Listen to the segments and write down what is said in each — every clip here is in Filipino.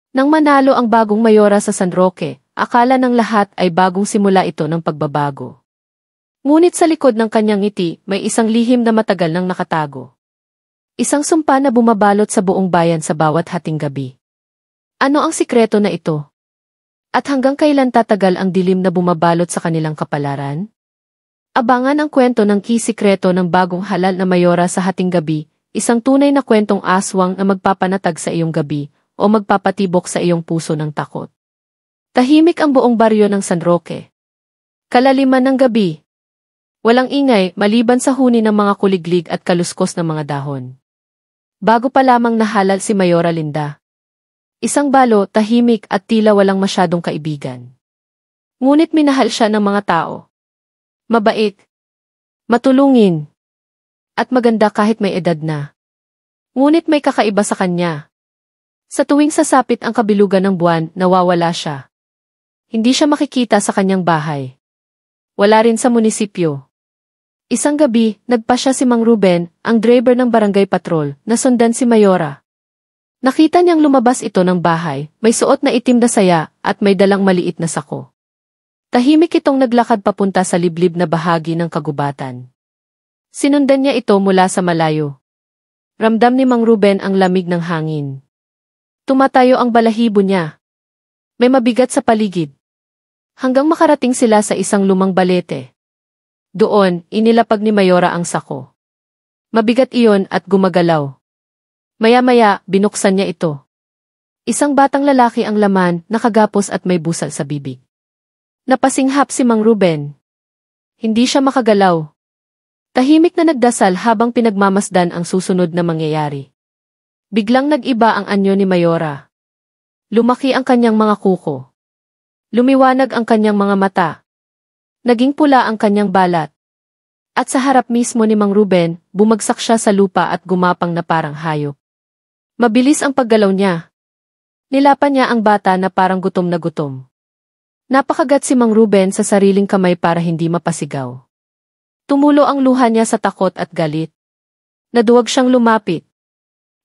Nang manalo ang bagong mayora sa San Roque, akala ng lahat ay bagong simula ito ng pagbabago. Ngunit sa likod ng kanyang ngiti, may isang lihim na matagal nang nakatago. Isang sumpa na bumabalot sa buong bayan sa bawat hating gabi. Ano ang sikreto na ito? At hanggang kailan tatagal ang dilim na bumabalot sa kanilang kapalaran? Abangan ang kwento ng sikreto ng bagong halal na mayora sa hating gabi, isang tunay na kwentong aswang na magpapanatag sa iyong gabi o magpapatibok sa iyong puso ng takot. Tahimik ang buong baryo ng San Roque. Kalaliman ng gabi. Walang ingay maliban sa huni ng mga kuliglig at kaluskos ng mga dahon. Bago pa lamang nahalal si Mayora Linda. Isang balo, tahimik at tila walang masyadong kaibigan. Ngunit minahal siya ng mga tao. Mabait, matulungin, at maganda kahit may edad na. Ngunit may kakaiba sa kanya. Sa tuwing sasapit ang kabilugan ng buwan, nawawala siya. Hindi siya makikita sa kanyang bahay. Wala rin sa munisipyo. Isang gabi, nagpasya si Mang Ruben, ang driver ng barangay patrol, na sundan si Mayora. Nakita niyang lumabas ito ng bahay, may suot na itim na saya, at may dalang maliit na sako. Tahimik itong naglakad papunta sa liblib na bahagi ng kagubatan. Sinundan niya ito mula sa malayo. Ramdam ni Mang Ruben ang lamig ng hangin. Tumatayo ang balahibo niya. May mabigat sa paligid. Hanggang makarating sila sa isang lumang balete. Doon, inilapag ni Mayora ang sako. Mabigat iyon at gumagalaw. Maya-maya, binuksan niya ito. Isang batang lalaki ang laman, nakagapos at may busal sa bibig. Napasinghap si Mang Ruben. Hindi siya makagalaw. Tahimik na nagdasal habang pinagmamasdan ang susunod na mangyayari. Biglang nag-iba ang anyo ni Mayora. Lumaki ang kanyang mga kuko. Lumiwanag ang kanyang mga mata. Naging pula ang kanyang balat. At sa harap mismo ni Mang Ruben, bumagsak siya sa lupa at gumapang na parang hayop. Mabilis ang paggalaw niya. Nilapan niya ang bata na parang gutom na gutom. Napakagat si Mang Ruben sa sariling kamay para hindi mapasigaw. Tumulo ang luha niya sa takot at galit. Naduwag siyang lumapit.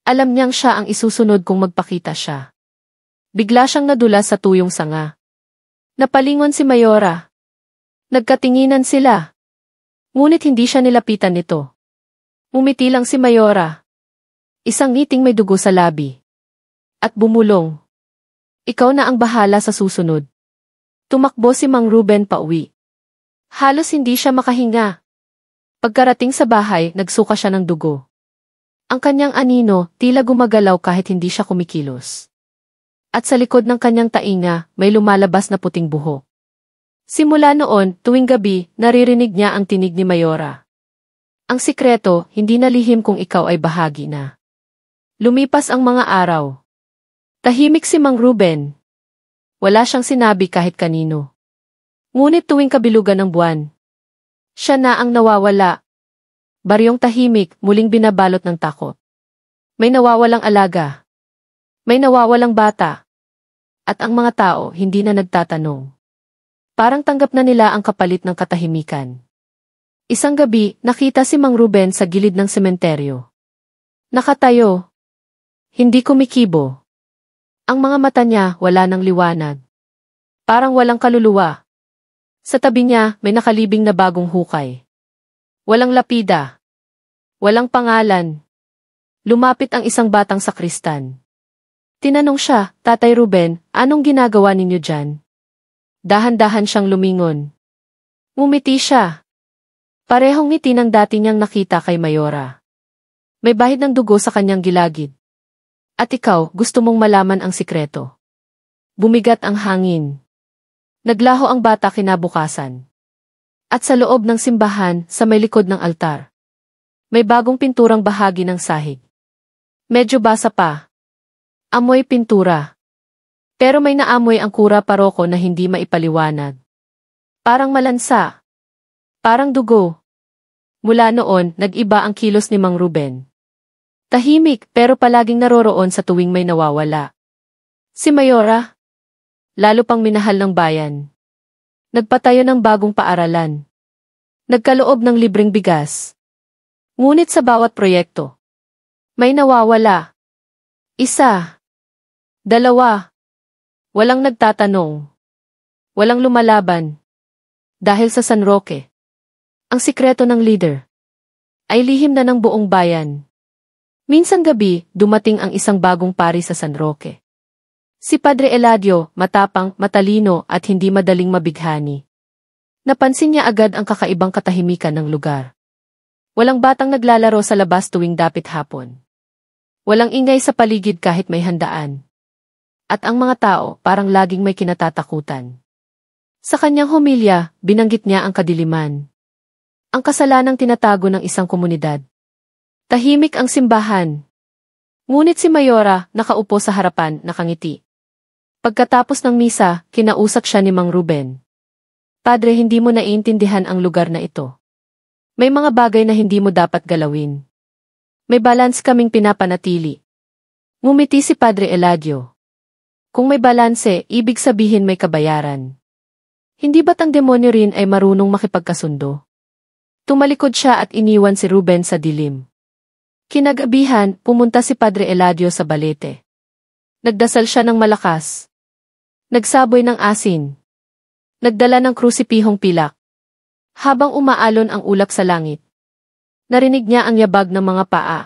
Alam niyang siya ang isusunod kung magpakita siya. Bigla siyang nadulas sa tuyong sanga. Napalingon si Mayora. Nagkatinginan sila. Ngunit hindi siya nilapitan nito. Umiti lang si Mayora. Isang ngiting may dugo sa labi. At bumulong. Ikaw na ang bahala sa susunod. Tumakbo si Mang Ruben pauwi. Halos hindi siya makahinga. Pagkarating sa bahay, nagsuka siya ng dugo. Ang kanyang anino, tila gumagalaw kahit hindi siya kumikilos. At sa likod ng kanyang tainga, may lumalabas na puting buhok. Simula noon, tuwing gabi, naririnig niya ang tinig ni Mayora. Ang sikreto, hindi nalihim kung ikaw ay bahagi na. Lumipas ang mga araw. Tahimik si Mang Ruben. Wala siyang sinabi kahit kanino. Ngunit tuwing kabilugan ng buwan, siya na ang nawawala. Baryong tahimik, muling binabalot ng takot. May nawawalang alaga. May nawawalang bata. At ang mga tao hindi na nagtatanong. Parang tanggap na nila ang kapalit ng katahimikan. Isang gabi, nakita si Mang Ruben sa gilid ng sementeryo. Nakatayo. Hindi kumikibo. Ang mga mata niya wala ng liwanag. Parang walang kaluluwa. Sa tabi niya may nakalibing na bagong hukay. Walang lapida. Walang pangalan. Lumapit ang isang batang sakristan. Tinanong siya, Tatay Ruben, anong ginagawa ninyo dyan? Dahan-dahan siyang lumingon. Ngumiti siya. Parehong ngiti ng dati niyang nakita kay Mayora. May bahid ng dugo sa kanyang gilagid. At ikaw, gusto mong malaman ang sikreto. Bumigat ang hangin. Naglaho ang bata kinabukasan. At sa loob ng simbahan, sa may likod ng altar, may bagong pinturang bahagi ng sahig. Medyo basa pa. Amoy pintura. Pero may naamoy ang kura paroko na hindi maipaliwanag. Parang malansa. Parang dugo. Mula noon, nag-iba ang kilos ni Mang Ruben. Tahimik pero palaging naroroon sa tuwing may nawawala. Si Mayora, lalo pang minahal ng bayan. Nagpatayo ng bagong paaralan. Nagkaloob ng libreng bigas. Ngunit sa bawat proyekto, may nawawala. Isa. Dalawa. Walang nagtatanong. Walang lumalaban. Dahil sa San Roque, ang sikreto ng leader ay lihim na ng buong bayan. Minsan gabi, dumating ang isang bagong pari sa San Roque. Si Padre Eladio, matapang, matalino at hindi madaling mabighani. Napansin niya agad ang kakaibang katahimikan ng lugar. Walang batang naglalaro sa labas tuwing dapit hapon. Walang ingay sa paligid kahit may handaan. At ang mga tao parang laging may kinatatakutan. Sa kanyang homilya, binanggit niya ang kadiliman. Ang kasalanang tinatago ng isang komunidad. Tahimik ang simbahan. Ngunit si Mayora, nakaupo sa harapan, nakangiti. Pagkatapos ng misa, kinausap siya ni Mang Ruben. Padre, hindi mo naiintindihan ang lugar na ito. May mga bagay na hindi mo dapat galawin. May balance kaming pinapanatili. Ngumiti si Padre Eladio. Kung may balanse, ibig sabihin may kabayaran. Hindi ba't ang demonyo rin ay marunong makipagkasundo? Tumalikod siya at iniwan si Ruben sa dilim. Kinagabihan, pumunta si Padre Eladio sa balete. Nagdasal siya ng malakas. Nagsaboy ng asin. Nagdala ng krusipihong pilak. Habang umaalon ang ulap sa langit, narinig niya ang yabag ng mga paa.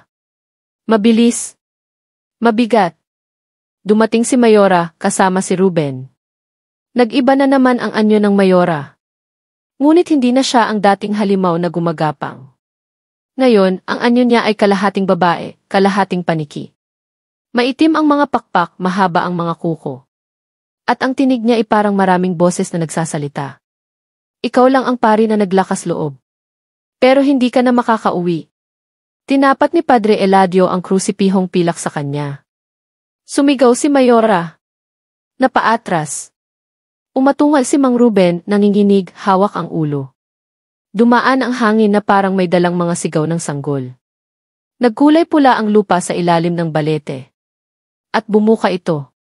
Mabilis. Mabigat. Dumating si Mayora kasama si Ruben. Nag-iba na naman ang anyo ng Mayora. Ngunit hindi na siya ang dating halimaw na gumagapang. Ngayon, ang anyo niya ay kalahating babae, kalahating paniki. Maitim ang mga pakpak, mahaba ang mga kuko. At ang tinig niya ay parang maraming boses na nagsasalita. Ikaw lang ang pari na naglakas loob. Pero hindi ka na makakauwi. Tinapat ni Padre Eladio ang krusipihong pilak sa kanya. Sumigaw si Mayora. Napaatras. Umatungal si Mang Ruben, nanginginig, hawak ang ulo. Dumaan ang hangin na parang may dalang mga sigaw ng sanggol. Nagkulay pula ang lupa sa ilalim ng balete. At bumuka ito.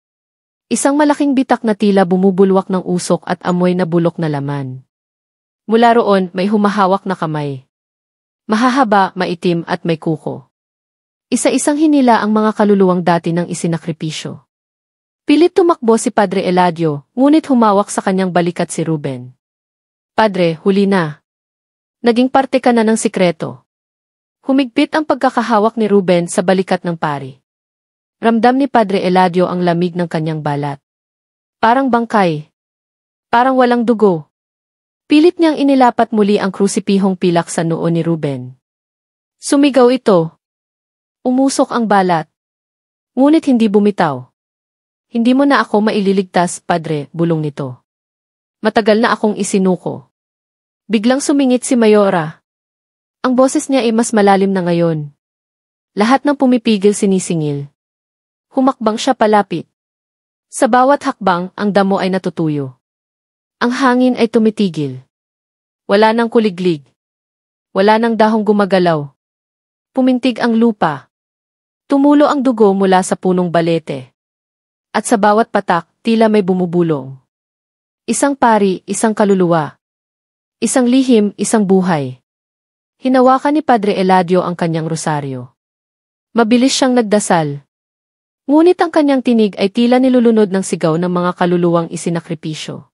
Isang malaking bitak na tila bumubulwak ng usok at amoy na bulok na laman. Mula roon, may humahawak na kamay. Mahahaba, maitim at may kuko. Isa-isang hinila ang mga kaluluwang dati ng isinakripisyo. Pilit tumakbo si Padre Eladio, ngunit humawak sa kanyang balikat si Ruben. Padre, huli na. Naging parte ka na ng sikreto. Humigpit ang pagkakahawak ni Ruben sa balikat ng pari. Ramdam ni Padre Eladio ang lamig ng kanyang balat. Parang bangkay. Parang walang dugo. Pilit niyang inilapat muli ang krusipihong pilak sa noo ni Ruben. Sumigaw ito. Umusok ang balat. Ngunit hindi bumitaw. Hindi mo na ako maililigtas, Padre, bulong nito. Matagal na akong isinuko. Biglang sumingit si Mayora. Ang boses niya ay mas malalim na ngayon. Lahat ng pumipigil sinisingil. Humakbang siya palapit. Sa bawat hakbang, ang damo ay natutuyo. Ang hangin ay tumitigil. Wala nang kuliglig. Wala nang dahong gumagalaw. Pumintig ang lupa. Tumulo ang dugo mula sa punong balete. At sa bawat patak, tila may bumubulong. Isang pari, isang kaluluwa. Isang lihim, isang buhay. Hinawakan ni Padre Eladio ang kanyang rosaryo. Mabilis siyang nagdasal. Ngunit ang kanyang tinig ay tila nilulunod ng sigaw ng mga kaluluwang isinakripisyo.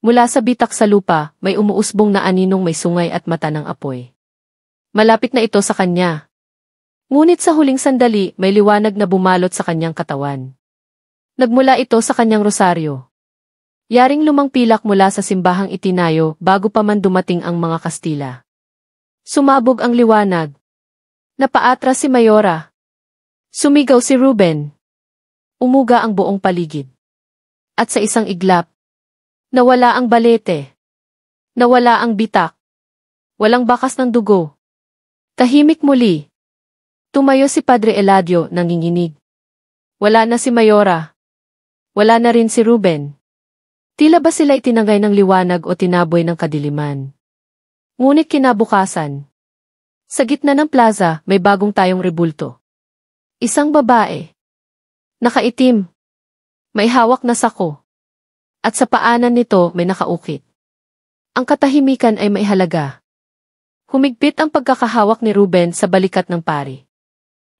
Mula sa bitak sa lupa, may umuusbong na aninong may sungay at mata ng apoy. Malapit na ito sa kanya. Ngunit sa huling sandali, may liwanag na bumalot sa kanyang katawan. Nagmula ito sa kanyang rosaryo. Yaring lumang pilak mula sa simbahang itinayo bago pa man dumating ang mga Kastila. Sumabog ang liwanag. Napaatras si Mayora. Sumigaw si Ruben. Umuga ang buong paligid. At sa isang iglap, nawala ang balete. Nawala ang bitak. Walang bakas ng dugo. Tahimik muli. Tumayo si Padre Eladio, nanginginig. Wala na si Mayora. Wala na rin si Ruben. Tila ba sila itinangay ng liwanag o tinaboy ng kadiliman? Ngunit kinabukasan, sa gitna ng plaza, may bagong tayong rebulto. Isang babae. Nakaitim. May hawak na sako. At sa paanan nito may nakaukit. Ang katahimikan ay may halaga. Humigpit ang pagkakahawak ni Ruben sa balikat ng pari.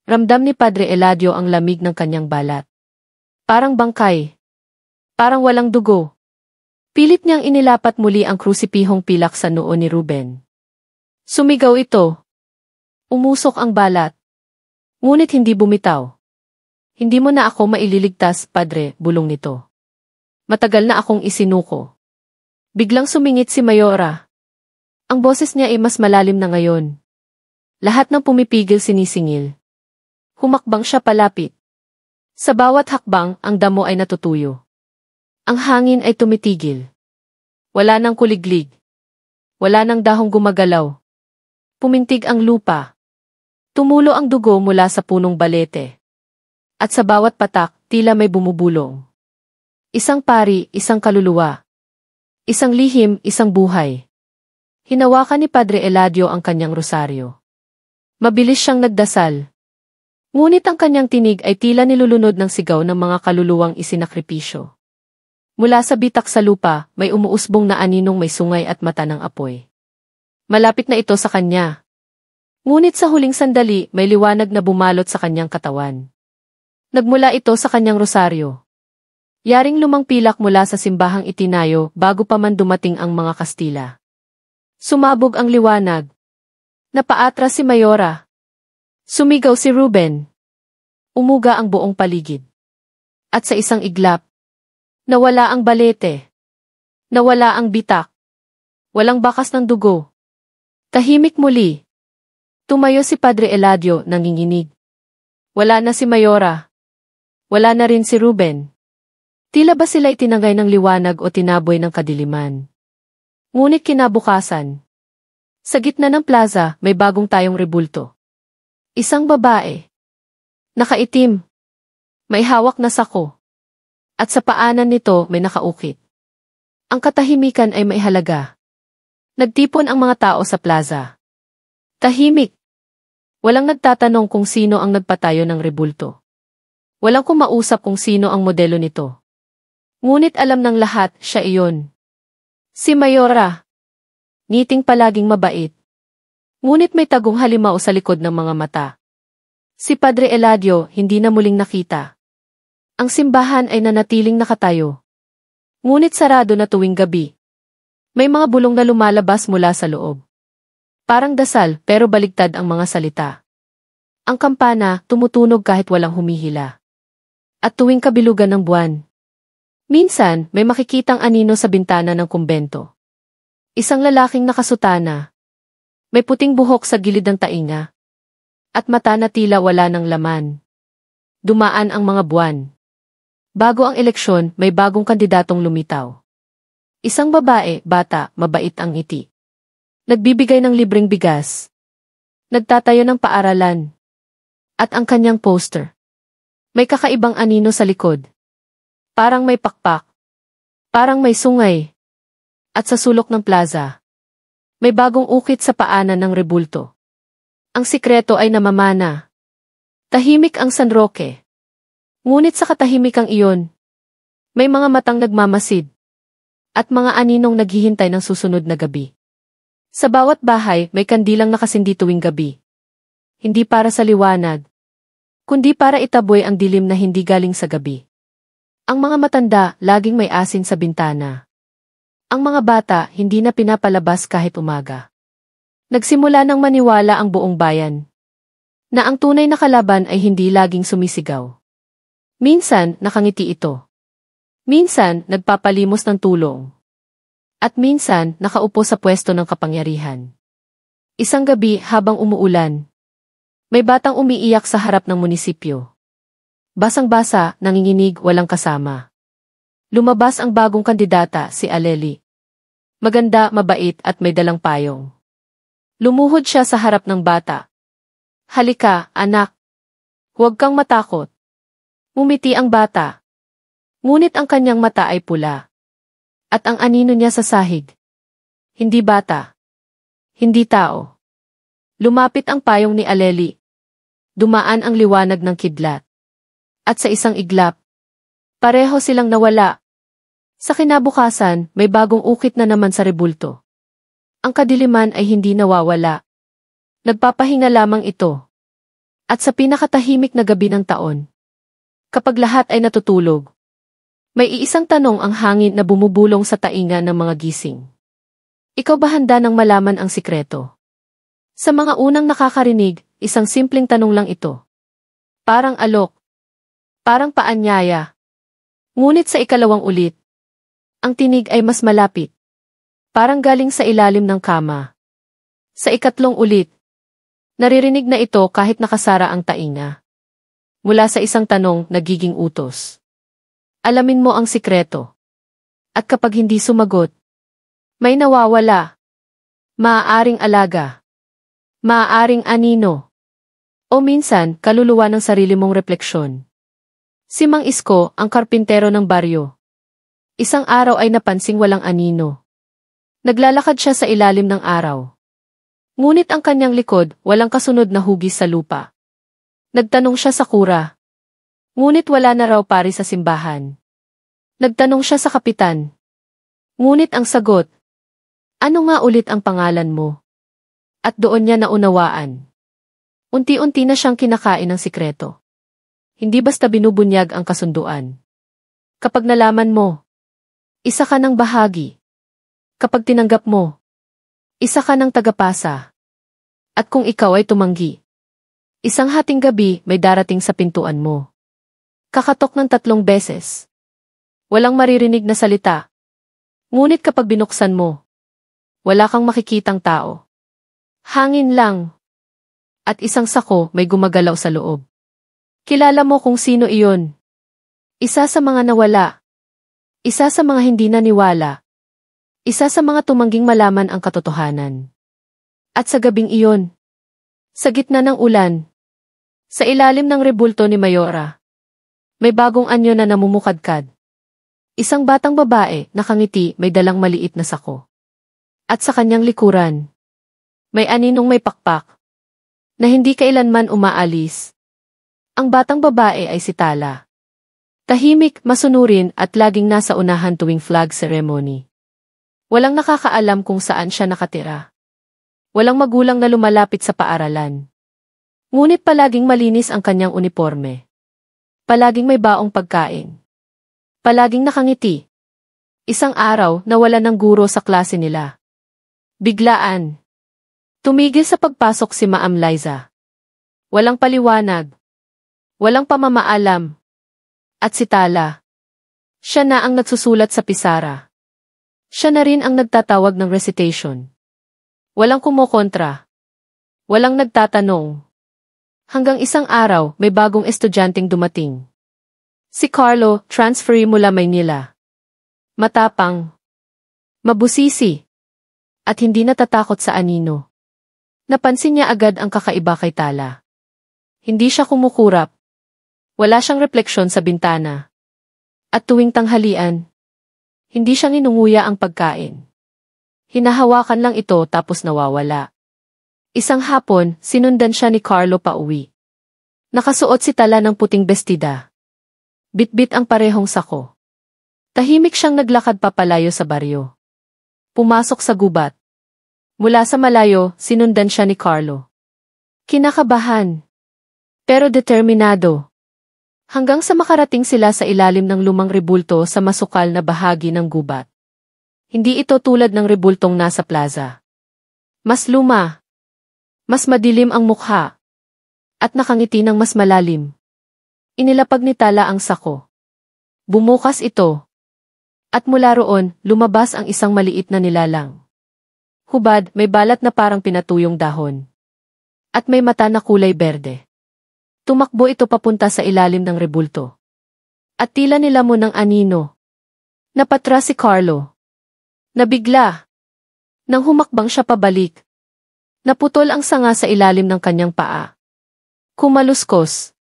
Ramdam ni Padre Eladio ang lamig ng kanyang balat. Parang bangkay. Parang walang dugo. Pilit niyang inilapat muli ang krusipihong pilak sa noo ni Ruben. Sumigaw ito. Umusok ang balat. Ngunit hindi bumitaw. Hindi mo na ako maililigtas, Padre, bulong nito. Matagal na akong isinuko. Biglang sumingit si Mayora. Ang boses niya ay mas malalim na ngayon. Lahat ng pumipigil sinisingil. Humakbang siya palapit. Sa bawat hakbang, ang damo ay natutuyo. Ang hangin ay tumitigil. Wala nang kuliglig. Wala nang dahong gumagalaw. Pumintig ang lupa. Tumulo ang dugo mula sa punong balete. At sa bawat patak, tila may bumubulong. Isang pari, isang kaluluwa. Isang lihim, isang buhay. Hinawakan ni Padre Eladio ang kanyang rosaryo. Mabilis siyang nagdasal. Ngunit ang kanyang tinig ay tila nilulunod ng sigaw ng mga kaluluwang isinakripisyo. Mula sa bitak sa lupa, may umuusbong na aninong may sungay at mata ng apoy. Malapit na ito sa kanya. Ngunit sa huling sandali, may liwanag na bumalot sa kanyang katawan. Nagmula ito sa kanyang rosaryo. Yaring lumang pilak mula sa simbahang itinayo bago pa man dumating ang mga Kastila. Sumabog ang liwanag. Napaatras si Mayora. Sumigaw si Ruben. Umuga ang buong paligid. At sa isang iglap, nawala ang balete. Nawala ang bitak. Walang bakas ng dugo. Tahimik muli. Tumayo si Padre Eladio nanginginig. Wala na si Mayora. Wala na rin si Ruben. Tila ba sila itinangay ng liwanag o tinaboy ng kadiliman? Ngunit kinabukasan, sa gitna ng plaza may bagong tayong rebulto. Isang babae. Nakaitim. May hawak na sako. At sa paanan nito may nakaukit. Ang katahimikan ay may halaga. Nagtipon ang mga tao sa plaza. Tahimik. Walang nagtatanong kung sino ang nagpatayo ng rebulto. Walang kumausap kung sino ang modelo nito. Ngunit alam ng lahat, siya iyon. Si Mayora. Ngiting palaging mabait. Ngunit may tagong halimaw sa likod ng mga mata. Si Padre Eladio hindi na muling nakita. Ang simbahan ay nanatiling nakatayo. Ngunit sarado na tuwing gabi. May mga bulong na lumalabas mula sa loob. Parang dasal pero baligtad ang mga salita. Ang kampana tumutunog kahit walang humihila. At tuwing kabilugan ng buwan, minsan may makikitang anino sa bintana ng kumbento. Isang lalaking nakasutana. May puting buhok sa gilid ng tainga. At mata na tila wala ng laman. Dumaan ang mga buwan. Bago ang eleksyon, may bagong kandidatong lumitaw. Isang babae, bata, mabait ang ngiti. Nagbibigay ng libreng bigas. Nagtatayo ng paaralan. At ang kanyang poster. May kakaibang anino sa likod. Parang may pakpak. Parang may sungay. At sa sulok ng plaza, may bagong ukit sa paanan ng rebulto. Ang sikreto ay namamana. Tahimik ang San Roque. Ngunit sa katahimikang iyon, may mga matang nagmamasid. At mga aninong naghihintay ng susunod na gabi. Sa bawat bahay may kandilang nakasindi tuwing gabi. Hindi para sa liwanag, kundi para itaboy ang dilim na hindi galing sa gabi. Ang mga matanda laging may asin sa bintana. Ang mga bata hindi na pinapalabas kahit umaga. Nagsimula nang maniwala ang buong bayan na ang tunay na kalaban ay hindi laging sumisigaw. Minsan nakangiti ito. Minsan nagpapalimos ng tulong. At minsan nakaupo sa pwesto ng kapangyarihan. Isang gabi habang umuulan, may batang umiiyak sa harap ng munisipyo. Basang-basa, nanginginig, walang kasama. Lumabas ang bagong kandidata, si Aleli. Maganda, mabait at may dalang payong. Lumuhod siya sa harap ng bata. Halika, anak. Huwag kang matakot. Ngumiti ang bata. Ngunit ang kanyang mata ay pula. At ang anino niya sa sahig. Hindi bata. Hindi tao. Lumapit ang payong ni Aleli. Dumaan ang liwanag ng kidlat. At sa isang iglap, pareho silang nawala. Sa kinabukasan, may bagong ukit na naman sa rebulto. Ang kadiliman ay hindi nawawala. Nagpapahinga lamang ito. At sa pinakatahimik na gabi ng taon, kapag lahat ay natutulog, May iisang tanong ang hangin na bumubulong sa tainga ng mga gising. Ikaw ba handa nang malaman ang sikreto? Sa mga unang nakakarinig, isang simpleng tanong lang ito. Parang alok. Parang paanyaya. Ngunit sa ikalawang ulit, ang tinig ay mas malapit. Parang galing sa ilalim ng kama. Sa ikatlong ulit, naririnig na ito kahit nakasara ang tainga. Mula sa isang tanong, nagiging utos. Alamin mo ang sikreto. At kapag hindi sumagot, may nawawala. Maaaring alaga. Maaaring anino. O minsan, kaluluwa ng sarili mong refleksyon. Si Mang Isko, ang karpintero ng baryo. Isang araw ay napansing walang anino. Naglalakad siya sa ilalim ng araw. Ngunit ang kanyang likod, walang kasunod na hugis sa lupa. Nagtanong siya sa kura. Ngunit wala na raw pari sa simbahan. Nagtanong siya sa kapitan. Ngunit ang sagot, ano nga ulit ang pangalan mo? At doon niya naunawaan. Unti-unti na siyang kinakain ng sikreto. Hindi basta binubunyag ang kasunduan. Kapag nalaman mo, isa ka ng bahagi. Kapag tinanggap mo, isa ka ng tagapasa. At kung ikaw ay tumanggi, isang hating gabi may darating sa pintuan mo. Kakatok ng 3 beses. Walang maririnig na salita. Ngunit kapag binuksan mo, wala kang makikitang tao. Hangin lang. At isang sako may gumagalaw sa loob. Kilala mo kung sino iyon. Isa sa mga nawala. Isa sa mga hindi naniwala. Isa sa mga tumangging malaman ang katotohanan. At sa gabing iyon, sa gitna ng ulan, sa ilalim ng rebulto ni Mayora, may bagong anyo na namumukadkad. Isang batang babae, nakangiti, may dalang maliit na sako. At sa kanyang likuran, may aninong may pakpak, na hindi kailanman umaalis. Ang batang babae ay si Tala. Tahimik, masunurin at laging nasa unahan tuwing flag ceremony. Walang nakakaalam kung saan siya nakatira. Walang magulang na lumalapit sa paaralan. Ngunit palaging malinis ang kanyang uniforme. Palaging may baong pagkain. Palaging nakangiti. Isang araw, nawala ng guro sa klase nila. Biglaan. Tumigil sa pagpasok si Ma'am Liza. Walang paliwanag. Walang pamamaalam. At si Tala. Siya na ang nagsusulat sa pisara. Siya na rin ang nagtatawag ng recitation. Walang kumukontra. Walang nagtatanong. Hanggang isang araw, may bagong estudyanteng dumating. Si Carlo, transferee mula Maynila. Matapang. Mabusisi. At hindi natatakot sa anino. Napansin niya agad ang kakaiba kay Tala. Hindi siya kumukurap. Wala siyang refleksyon sa bintana. At tuwing tanghalian, hindi siya nginunguya ang pagkain. Hinahawakan lang ito tapos nawawala. Isang hapon, sinundan siya ni Carlo pauwi. Nakasuot si Tala ng puting bestida. Bitbit ang parehong sako. Tahimik siyang naglakad papalayo sa baryo. Pumasok sa gubat. Mula sa malayo, sinundan siya ni Carlo. Kinakabahan. Pero determinado. Hanggang sa makarating sila sa ilalim ng lumang rebulto sa masukal na bahagi ng gubat. Hindi ito tulad ng rebultong nasa plaza. Mas luma. Mas madilim ang mukha. At nakangiti ng mas malalim. Inilapag ni Tala ang sako. Bumukas ito. At mula roon, lumabas ang isang maliit na nilalang. Hubad, may balat na parang pinatuyong dahon. At may mata na kulay berde. Tumakbo ito papunta sa ilalim ng rebulto. At tila nilamon ng anino. Napatras si Carlo. Nabigla. Nang humakbang siya pabalik. Naputol ang sanga sa ilalim ng kanyang paa. Kumaluskos.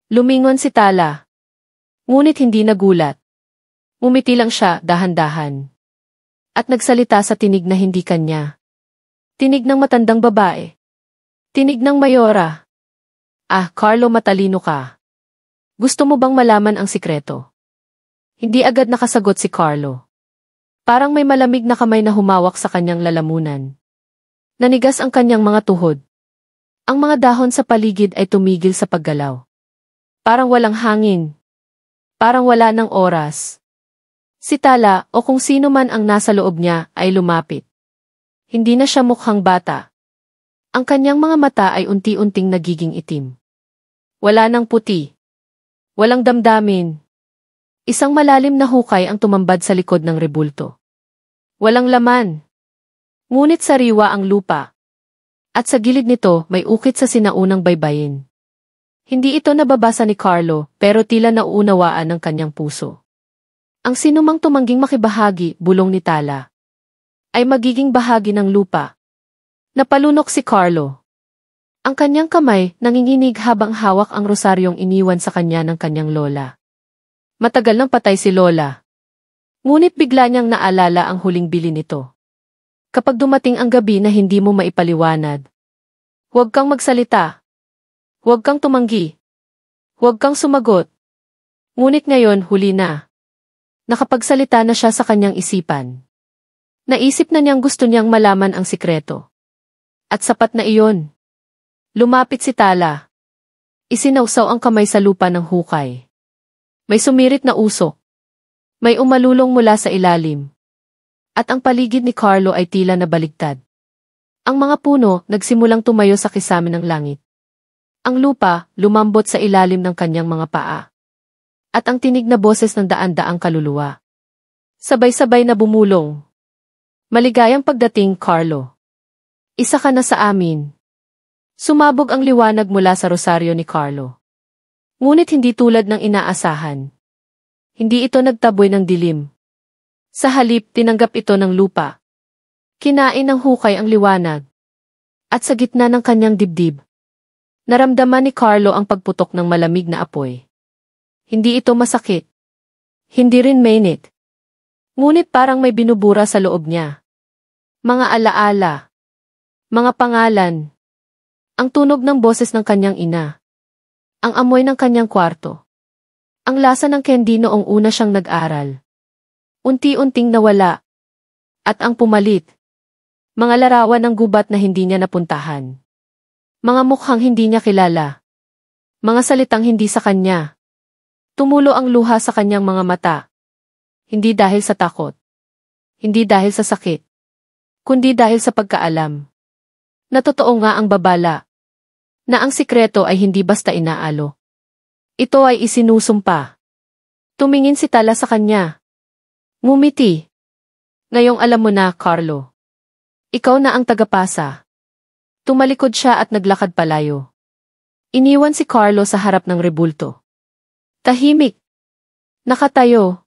Lumingon si Tala. Ngunit hindi nagulat. Umiti lang siya dahan-dahan. At nagsalita sa tinig na hindi kanya. Tinig ng matandang babae. Tinig ng Mayora. Ah, Carlo, matalino ka. Gusto mo bang malaman ang sikreto? Hindi agad nakasagot si Carlo. Parang may malamig na kamay na humawak sa kanyang lalamunan. Nanigas ang kanyang mga tuhod. Ang mga dahon sa paligid ay tumigil sa paggalaw. Parang walang hangin. Parang wala ng oras. Si Tala o kung sino man ang nasa loob niya ay lumapit. Hindi na siya mukhang bata. Ang kanyang mga mata ay unti-unting nagiging itim. Wala nang puti. Walang damdamin. Isang malalim na hukay ang tumambad sa likod ng rebulto. Walang laman. Ngunit sariwa ang lupa. At sa gilid nito may ukit sa sinaunang baybayin. Hindi ito nababasa ni Carlo pero tila nauunawaan ng kanyang puso. Ang sinumang tumangging makibahagi, bulong ni Tala, ay magiging bahagi ng lupa. Napalunok si Carlo. Ang kanyang kamay nanginginig habang hawak ang rosaryong iniwan sa kanya ng kanyang lola. Matagal nang patay si lola. Ngunit bigla niyang naalala ang huling bili nito. Kapag dumating ang gabi na hindi mo maipaliwanag, huwag kang magsalita. Huwag kang tumanggi. Huwag kang sumagot. Ngunit ngayon huli na. Nakapagsalita na siya sa kanyang isipan. Naisip na niyang gusto niyang malaman ang sikreto. At sapat na iyon. Lumapit si Tala. Isinawsaw ang kamay sa lupa ng hukay. May sumirit na usok. May umalulong mula sa ilalim. At ang paligid ni Carlo ay tila nabaligtad. Ang mga puno nagsimulang tumayo sa kisame ng langit. Ang lupa lumambot sa ilalim ng kanyang mga paa. At ang tinig na boses ng daan-daang kaluluwa. Sabay-sabay na bumulong. Maligayang pagdating, Carlo. Isa ka na sa amin. Sumabog ang liwanag mula sa rosaryo ni Carlo. Ngunit hindi tulad ng inaasahan. Hindi ito nagtaboy ng dilim. Sa halip, tinanggap ito ng lupa. Kinain ng hukay ang liwanag. At sa gitna ng kanyang dibdib, naramdaman ni Carlo ang pagputok ng malamig na apoy. Hindi ito masakit. Hindi rin mainit. Ngunit parang may binubura sa loob niya. Mga alaala. Mga pangalan. Ang tunog ng boses ng kanyang ina. Ang amoy ng kanyang kwarto. Ang lasa ng candy noong una siyang nag-aral. Unti-unting nawala. At ang pumalit. Mga larawan ng gubat na hindi niya napuntahan. Mga mukhang hindi niya kilala. Mga salitang hindi sa kanya. Tumulo ang luha sa kanyang mga mata. Hindi dahil sa takot. Hindi dahil sa sakit. Kundi dahil sa pagkaalam. Na totoo nga ang babala. Na ang sikreto ay hindi basta inaalo. Ito ay isinusumpa. Tumingin si Tala sa kanya. Ngumiti. Ngayong alam mo na, Carlo. Ikaw na ang tagapasa. Tumalikod siya at naglakad palayo. Iniwan si Carlo sa harap ng rebulto. Tahimik. Nakatayo.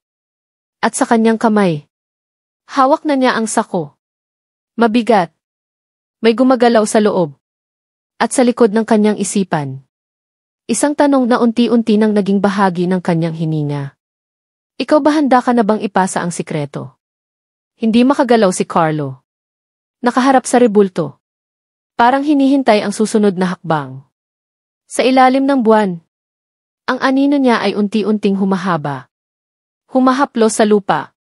At sa kanyang kamay. Hawak na niya ang sako. Mabigat. May gumagalaw sa loob. At sa likod ng kanyang isipan. Isang tanong na unti-unti nang naging bahagi ng kanyang hininga. Ikaw ba handa ka na bang ipasa ang sikreto? Hindi makagalaw si Carlo. Nakaharap sa rebulto. Parang hinihintay ang susunod na hakbang. Sa ilalim ng buwan. Ang anino niya ay unti-unting humahaba. Humahaplo sa lupa.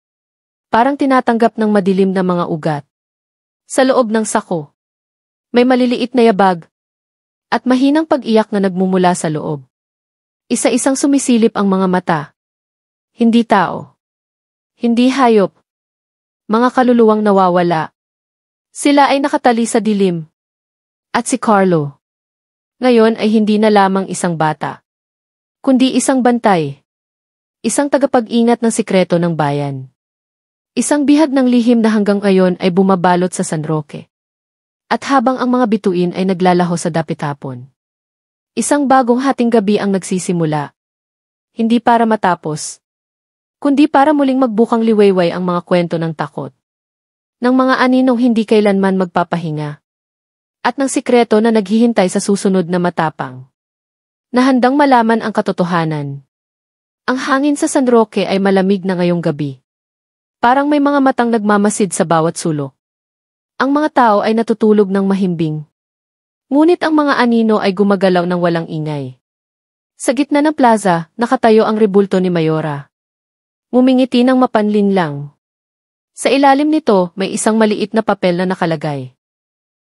Parang tinatanggap ng madilim na mga ugat. Sa loob ng sako. May maliliit na yabag. At mahinang pag-iyak na nagmumula sa loob. Isa-isang sumisilip ang mga mata. Hindi tao. Hindi hayop. Mga kaluluwang nawawala. Sila ay nakatali sa dilim. At si Carlo. Ngayon ay hindi na lamang isang bata. Kundi isang bantay. Isang tagapag-ingat ng sikreto ng bayan. Isang bihag ng lihim na hanggang ngayon ay bumabalot sa San Roque. At habang ang mga bituin ay naglalaho sa dapit-hapon. Isang bagong hating gabi ang nagsisimula. Hindi para matapos. Kundi para muling magbukang liwayway ang mga kwento ng takot. Ng mga aninong hindi kailanman magpapahinga. At ng sikreto na naghihintay sa susunod na matapang. Na handang malaman ang katotohanan. Ang hangin sa San Roque ay malamig na ngayong gabi. Parang may mga matang nagmamasid sa bawat sulok. Ang mga tao ay natutulog ng mahimbing. Ngunit ang mga anino ay gumagalaw ng walang ingay. Sa gitna ng plaza, nakatayo ang rebulto ni Mayora. Ngumingiti ng mapanlinlang. Sa ilalim nito, may isang maliit na papel na nakalagay.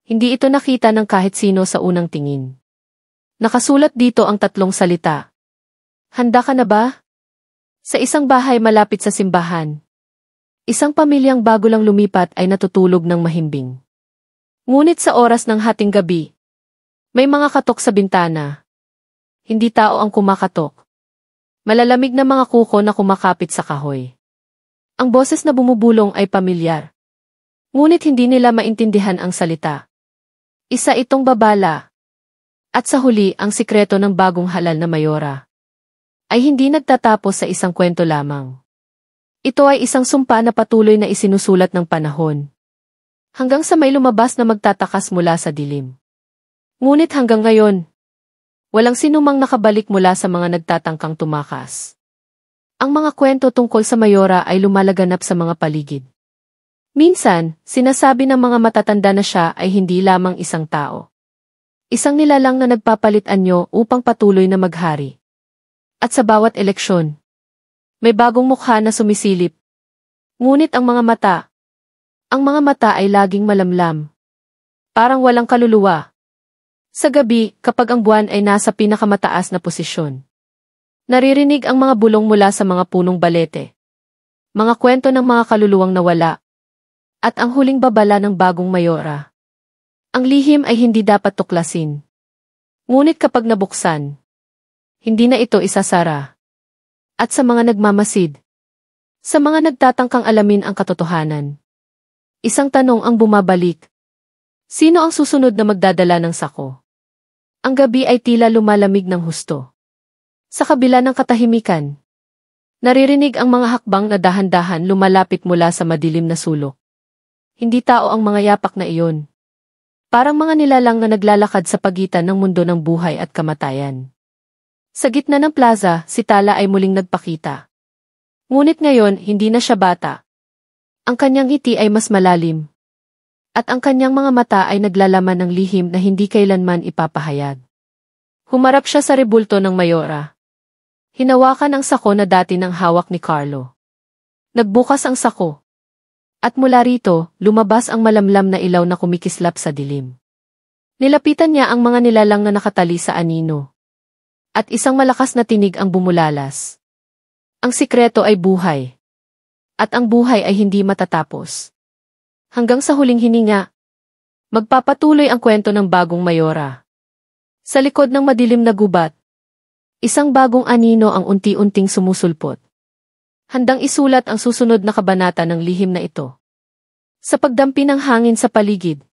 Hindi ito nakita ng kahit sino sa unang tingin. Nakasulat dito ang tatlong salita. Handa ka na ba? Sa isang bahay malapit sa simbahan, Isang pamilyang bago lang lumipat ay natutulog ng mahimbing. Ngunit sa oras ng hating gabi, may mga katok sa bintana. Hindi tao ang kumakatok. Malalamig na mga kuko na kumakapit sa kahoy. Ang boses na bumubulong ay pamilyar. Ngunit hindi nila maintindihan ang salita. Isa itong babala. At sa huli, ang sikreto ng bagong halal na mayora ay hindi nagtatapos sa isang kwento lamang. Ito ay isang sumpa na patuloy na isinusulat ng panahon. Hanggang sa may lumabas na magtatakas mula sa dilim. Ngunit hanggang ngayon, walang sinumang nakabalik mula sa mga nagtatangkang tumakas. Ang mga kwento tungkol sa mayora ay lumalaganap sa mga paligid. Minsan, sinasabi ng mga matatanda na siya ay hindi lamang isang tao. Isang nilalang na nagpapalit anyo upang patuloy na maghari. At sa bawat eleksyon, may bagong mukha na sumisilip. Ngunit ang mga mata ay laging malamlam. Parang walang kaluluwa. Sa gabi, kapag ang buwan ay nasa pinakamataas na posisyon, naririnig ang mga bulong mula sa mga punong balete. Mga kwento ng mga kaluluwang nawala. At ang huling babala ng bagong mayora. Ang lihim ay hindi dapat tuklasin. Ngunit kapag nabuksan, hindi na ito isasara. At sa mga nagmamasid, sa mga nagtatangkang alamin ang katotohanan, isang tanong ang bumabalik. Sino ang susunod na magdadala ng sako? Ang gabi ay tila lumalamig ng husto. Sa kabila ng katahimikan, naririnig ang mga hakbang na dahan-dahan lumalapit mula sa madilim na sulok. Hindi tao ang mga yapak na iyon. Parang mga nilalang na naglalakad sa pagitan ng mundo ng buhay at kamatayan. Sa gitna ng plaza, si Tala ay muling nagpakita. Ngunit ngayon, hindi na siya bata. Ang kanyang ngiti ay mas malalim. At ang kanyang mga mata ay naglalaman ng lihim na hindi kailanman ipapahayag. Humarap siya sa rebulto ng mayora. Hinawakan ang sako na dati ng hawak ni Carlo. Nagbukas ang sako. At mula rito, lumabas ang malamlam na ilaw na kumikislap sa dilim. Nilapitan niya ang mga nilalang na nakatali sa anino. At isang malakas na tinig ang bumulalas. Ang sikreto ay buhay. At ang buhay ay hindi matatapos. Hanggang sa huling hininga, magpapatuloy ang kwento ng bagong mayora. Sa likod ng madilim na gubat, isang bagong anino ang unti-unting sumusulpot. Handang isulat ang susunod na kabanata ng lihim na ito. Sa pagdampi ng hangin sa paligid,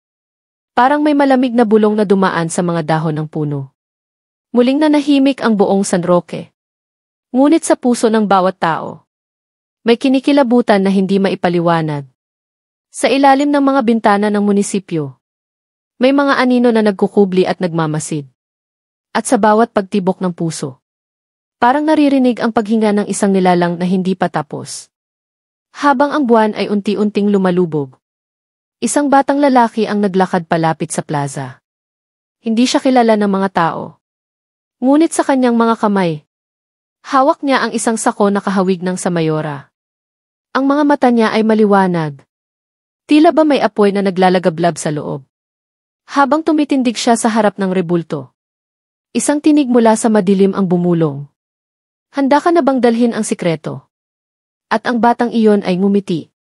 parang may malamig na bulong na dumaan sa mga dahon ng puno. Muling nanahimik ang buong San Roque. Ngunit sa puso ng bawat tao, may kinikilabutan na hindi maipaliwanag. Sa ilalim ng mga bintana ng munisipyo, may mga anino na nagkukubli at nagmamasid. At sa bawat pagtibok ng puso, parang naririnig ang paghinga ng isang nilalang na hindi pa tapos. Habang ang buwan ay unti-unting lumalubog, isang batang lalaki ang naglakad palapit sa plaza. Hindi siya kilala ng mga tao. Ngunit sa kanyang mga kamay, hawak niya ang isang sako na kahawig ng sa mayora. Ang mga mata niya ay maliwanag. Tila ba may apoy na naglalagablab sa loob. Habang tumitindig siya sa harap ng rebulto, isang tinig mula sa madilim ang bumulong. Handa ka na bang dalhin ang sikreto? At ang batang iyon ay ngumiti.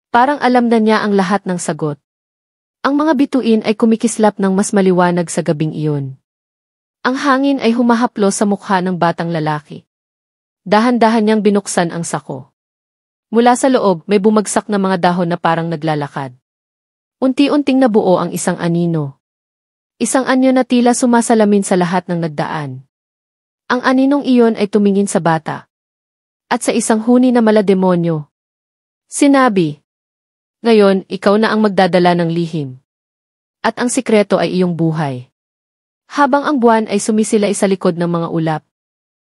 Parang alam na niya ang lahat ng sagot. Ang mga bituin ay kumikislap ng mas maliwanag sa gabing iyon. Ang hangin ay humahaplos sa mukha ng batang lalaki. Dahan-dahan niyang binuksan ang sako. Mula sa loob, may bumagsak na mga dahon na parang naglalakad. Unti-unting nabuo ang isang anino. Isang anyo na tila sumasalamin sa lahat ng nagdaan. Ang aninong iyon ay tumingin sa bata. At sa isang huni na malademonyo, sinabi, "Ngayon, ikaw na ang magdadala ng lihim. At ang sikreto ay iyong buhay." Habang ang buwan ay sumisilay sa likod ng mga ulap,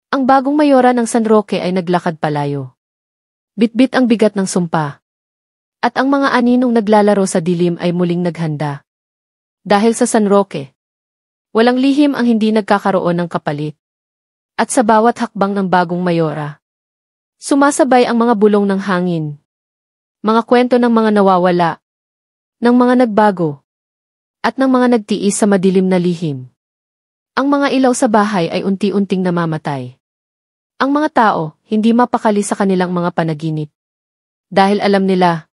ang bagong mayora ng San Roque ay naglakad palayo. Bitbit ang bigat ng sumpa. At ang mga aninong naglalaro sa dilim ay muling naghanda. Dahil sa San Roque, walang lihim ang hindi nagkakaroon ng kapalit. At sa bawat hakbang ng bagong mayora, sumasabay ang mga bulong ng hangin. Mga kwento ng mga nawawala, ng mga nagbago, at ng mga nagtiis sa madilim na lihim. Ang mga ilaw sa bahay ay unti-unting namamatay. Ang mga tao, hindi mapakali sa kanilang mga panaginip. Dahil alam nila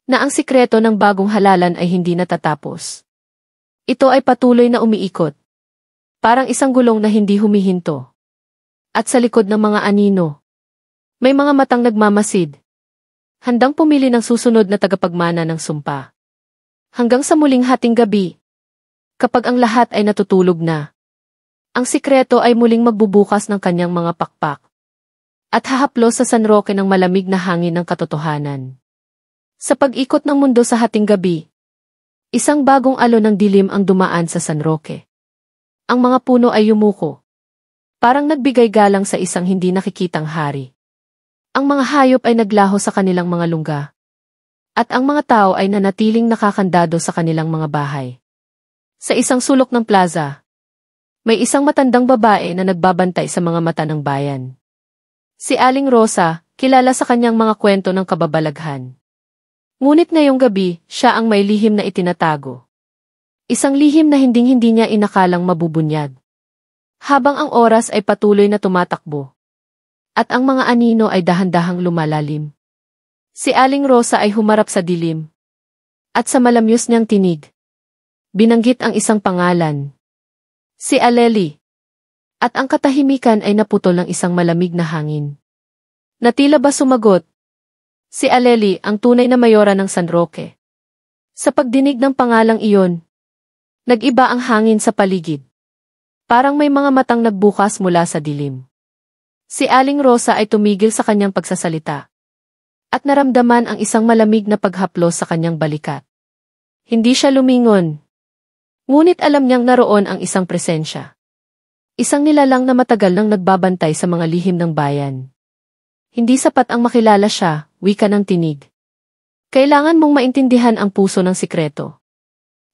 na ang sikreto ng bagong halalan ay hindi natatapos. Ito ay patuloy na umiikot. Parang isang gulong na hindi humihinto. At sa likod ng mga anino, may mga matang nagmamasid. Handang pumili ng susunod na tagapagmana ng sumpa. Hanggang sa muling hating gabi, kapag ang lahat ay natutulog na, ang sikreto ay muling magbubukas ng kanyang mga pakpak at hahaplos sa San Roque ng malamig na hangin ng katotohanan. Sa pag-ikot ng mundo sa hating gabi, isang bagong alon ng dilim ang dumaan sa San Roque. Ang mga puno ay yumuko, parang nagbigay galang sa isang hindi nakikitang hari. Ang mga hayop ay naglaho sa kanilang mga lungga, at ang mga tao ay nanatiling nakakandado sa kanilang mga bahay. Sa isang sulok ng plaza, may isang matandang babae na nagbabantay sa mga mata ng bayan. Si Aling Rosa, kilala sa kanyang mga kwento ng kababalaghan. Ngunit ngayong gabi, siya ang may lihim na itinatago. Isang lihim na hinding-hindi niya inakalang mabubunyag. Habang ang oras ay patuloy na tumatakbo, at ang mga anino ay dahan-dahang lumalalim. Si Aling Rosa ay humarap sa dilim, at sa malamyos niyang tinig, binanggit ang isang pangalan. Si Aleli. At ang katahimikan ay naputol ng isang malamig na hangin. Na tila ba sumagot? Si Aleli ang tunay na mayora ng San Roque. Sa pagdinig ng pangalang iyon, nag-iba ang hangin sa paligid. Parang may mga matang nagbukas mula sa dilim. Si Aling Rosa ay tumigil sa kanyang pagsasalita. At naramdaman ang isang malamig na paghaplos sa kanyang balikat. Hindi siya lumingon. Ngunit alam niyang naroon ang isang presensya. Isang nilalang na matagal nang nagbabantay sa mga lihim ng bayan. Hindi sapat ang makilala siya, wika ng tinig. Kailangan mong maintindihan ang puso ng sikreto.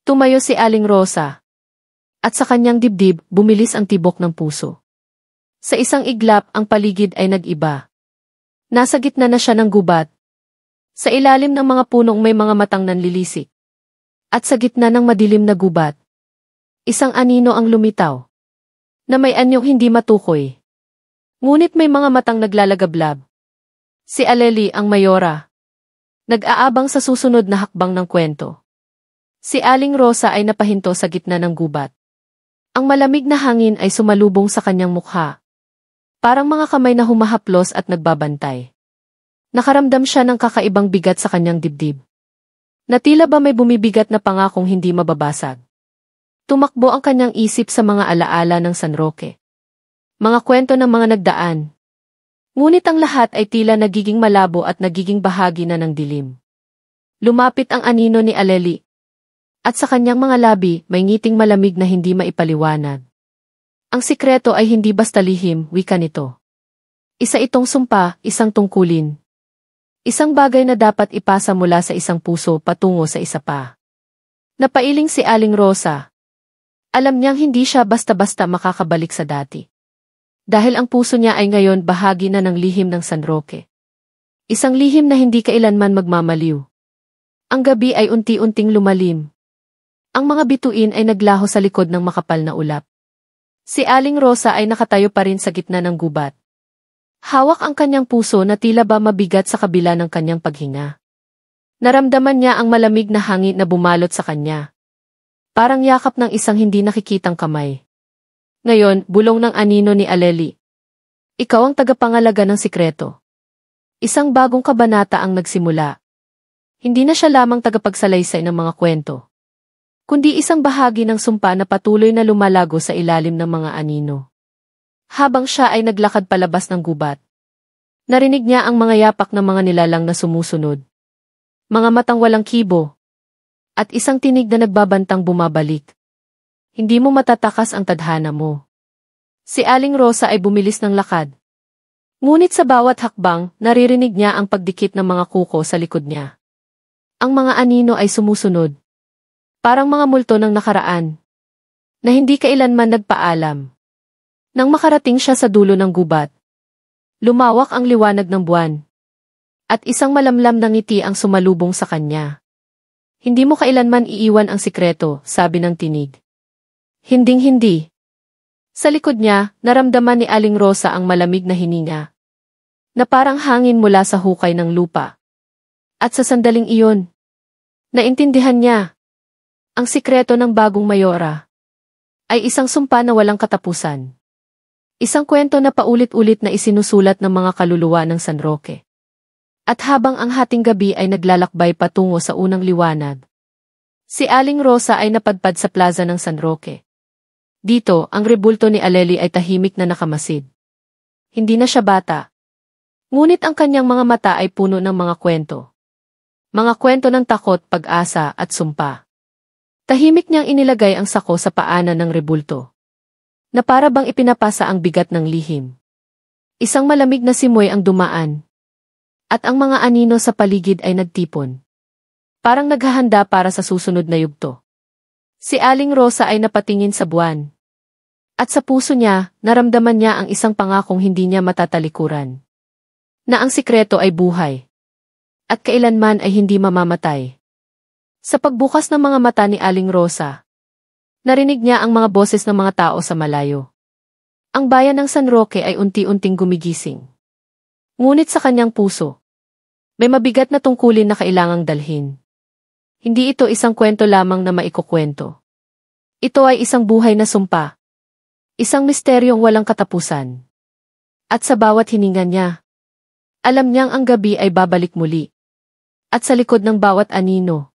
Tumayo si Aling Rosa. At sa kanyang dibdib, bumilis ang tibok ng puso. Sa isang iglap, ang paligid ay nag-iba. Nasa gitna na siya ng gubat. Sa ilalim ng mga punong may mga matang nanlilisik. At sa gitna ng madilim na gubat, isang anino ang lumitaw, na may anyong hindi matukoy. Ngunit may mga matang naglalagablab. Si Aleli ang mayora. Nag-aabang sa susunod na hakbang ng kwento. Si Aling Rosa ay napahinto sa gitna ng gubat. Ang malamig na hangin ay sumalubong sa kanyang mukha. Parang mga kamay na humahaplos at nagbabantay. Nakaramdam siya ng kakaibang bigat sa kanyang dibdib. Na tila ba may bumibigat na pangakong hindi mababasag. Tumakbo ang kanyang isip sa mga alaala ng San Roque. Mga kwento ng mga nagdaan. Ngunit ang lahat ay tila nagiging malabo at nagiging bahagi na ng dilim. Lumapit ang anino ni Aleli. At sa kanyang mga labi may ngiting malamig na hindi maipaliwanag. Ang sikreto ay hindi basta lihim, wika nito. Isa itong sumpa, isang tungkulin. Isang bagay na dapat ipasa mula sa isang puso patungo sa isa pa. Napailing si Aling Rosa. Alam niyang hindi siya basta-basta makakabalik sa dati. Dahil ang puso niya ay ngayon bahagi na ng lihim ng San Roque. Isang lihim na hindi kailanman magmamaliw. Ang gabi ay unti-unting lumalim. Ang mga bituin ay naglaho sa likod ng makapal na ulap. Si Aling Rosa ay nakatayo pa rin sa gitna ng gubat. Hawak ang kanyang puso na tila ba mabigat sa kabila ng kanyang paghinga. Naramdaman niya ang malamig na hangin na bumalot sa kanya. Parang yakap ng isang hindi nakikitang kamay. Ngayon, bulong ng anino ni Aleli. Ikaw ang tagapangalaga ng sikreto. Isang bagong kabanata ang nagsimula. Hindi na siya lamang tagapagsalaysay ng mga kwento, kundi isang bahagi ng sumpa na patuloy na lumalago sa ilalim ng mga anino. Habang siya ay naglakad palabas ng gubat, narinig niya ang mga yapak ng mga nilalang na sumusunod. Mga matang walang kibo. At isang tinig na nagbabantang bumabalik. Hindi mo matatakas ang tadhana mo. Si Aling Rosa ay bumilis ng lakad. Ngunit sa bawat hakbang, naririnig niya ang pagdikit ng mga kuko sa likod niya. Ang mga anino ay sumusunod. Parang mga multo ng nakaraan, na hindi kailanman nagpaalam. Nang makarating siya sa dulo ng gubat, lumawak ang liwanag ng buwan. At isang malamlam na ngiti ang sumalubong sa kanya. Hindi mo kailanman iiwan ang sikreto, sabi ng tinig. Hinding-hindi. Sa likod niya, naramdaman ni Aling Rosa ang malamig na hininga, na parang hangin mula sa hukay ng lupa. At sa sandaling iyon, naintindihan niya. Ang sikreto ng bagong mayora ay isang sumpa na walang katapusan. Isang kwento na paulit-ulit na isinusulat ng mga kaluluwa ng San Roque. At habang ang hating gabi ay naglalakbay patungo sa unang liwanag, si Aling Rosa ay napadpad sa plaza ng San Roque. Dito, ang rebulto ni Aleli ay tahimik na nakamasid. Hindi na siya bata. Ngunit ang kanyang mga mata ay puno ng mga kwento. Mga kwento ng takot, pag-asa at sumpa. Tahimik niyang inilagay ang sako sa paanan ng rebulto, na para bang ipinapasa ang bigat ng lihim. Isang malamig na simoy ang dumaan, at ang mga anino sa paligid ay nagtipon. Parang naghahanda para sa susunod na yugto. Si Aling Rosa ay napatingin sa buwan. At sa puso niya, naramdaman niya ang isang pangakong hindi niya matatalikuran. Na ang sikreto ay buhay. At kailanman ay hindi mamamatay. Sa pagbukas ng mga mata ni Aling Rosa, narinig niya ang mga boses ng mga tao sa malayo. Ang bayan ng San Roque ay unti-unting gumigising. Ngunit sa kanyang puso, may mabigat na tungkulin na kailangang dalhin. Hindi ito isang kwento lamang na maikukwento. Ito ay isang buhay na sumpa. Isang misteryong walang katapusan. At sa bawat hininga niya, alam niyang ang gabi ay babalik muli. At sa likod ng bawat anino,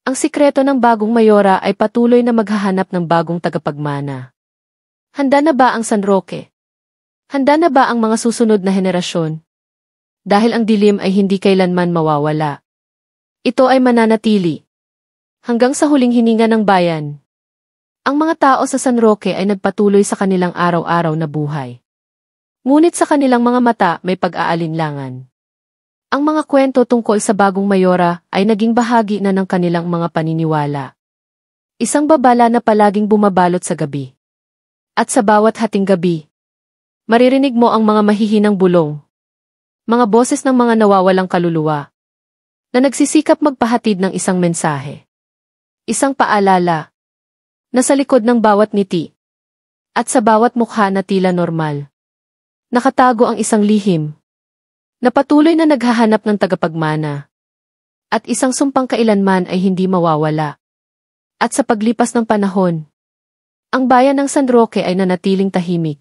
ang sikreto ng bagong mayora ay patuloy na maghahanap ng bagong tagapagmana. Handa na ba ang San Roque? Handa na ba ang mga susunod na henerasyon? Dahil ang dilim ay hindi kailanman mawawala. Ito ay mananatili. Hanggang sa huling hininga ng bayan. Ang mga tao sa San Roque ay nagpatuloy sa kanilang araw-araw na buhay. Ngunit sa kanilang mga mata may pag-aalinlangan. Ang mga kwento tungkol sa bagong mayora ay naging bahagi na ng kanilang mga paniniwala. Isang babala na palaging bumabalot sa gabi. At sa bawat hating gabi, maririnig mo ang mga mahihinang bulong. Mga boses ng mga nawawalang kaluluwa na nagsisikap magpahatid ng isang mensahe. Isang paalala na sa likod ng bawat ngiti at sa bawat mukha na tila normal, nakatago ang isang lihim na patuloy na naghahanap ng tagapagmana at isang sumpang kailanman ay hindi mawawala. At sa paglipas ng panahon, ang bayan ng San Roque ay nanatiling tahimik.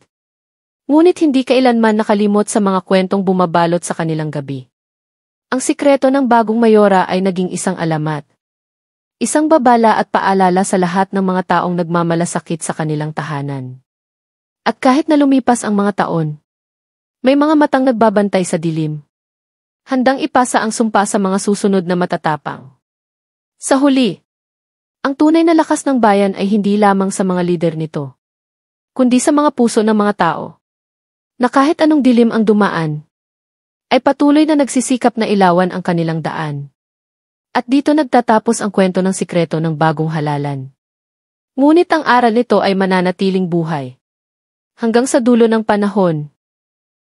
Ngunit hindi kailanman nakalimot sa mga kwentong bumabalot sa kanilang gabi. Ang sikreto ng bagong mayora ay naging isang alamat. Isang babala at paalala sa lahat ng mga taong nagmamalasakit sa kanilang tahanan. At kahit na lumipas ang mga taon, may mga matang nagbabantay sa dilim. Handang ipasa ang sumpa sa mga susunod na matatapang. Sa huli, ang tunay na lakas ng bayan ay hindi lamang sa mga lider nito, kundi sa mga puso ng mga tao, na kahit anong dilim ang dumaan, ay patuloy na nagsisikap na ilawan ang kanilang daan. At dito nagtatapos ang kwento ng sikreto ng bagong halalan. Ngunit ang aral nito ay mananatiling buhay. Hanggang sa dulo ng panahon,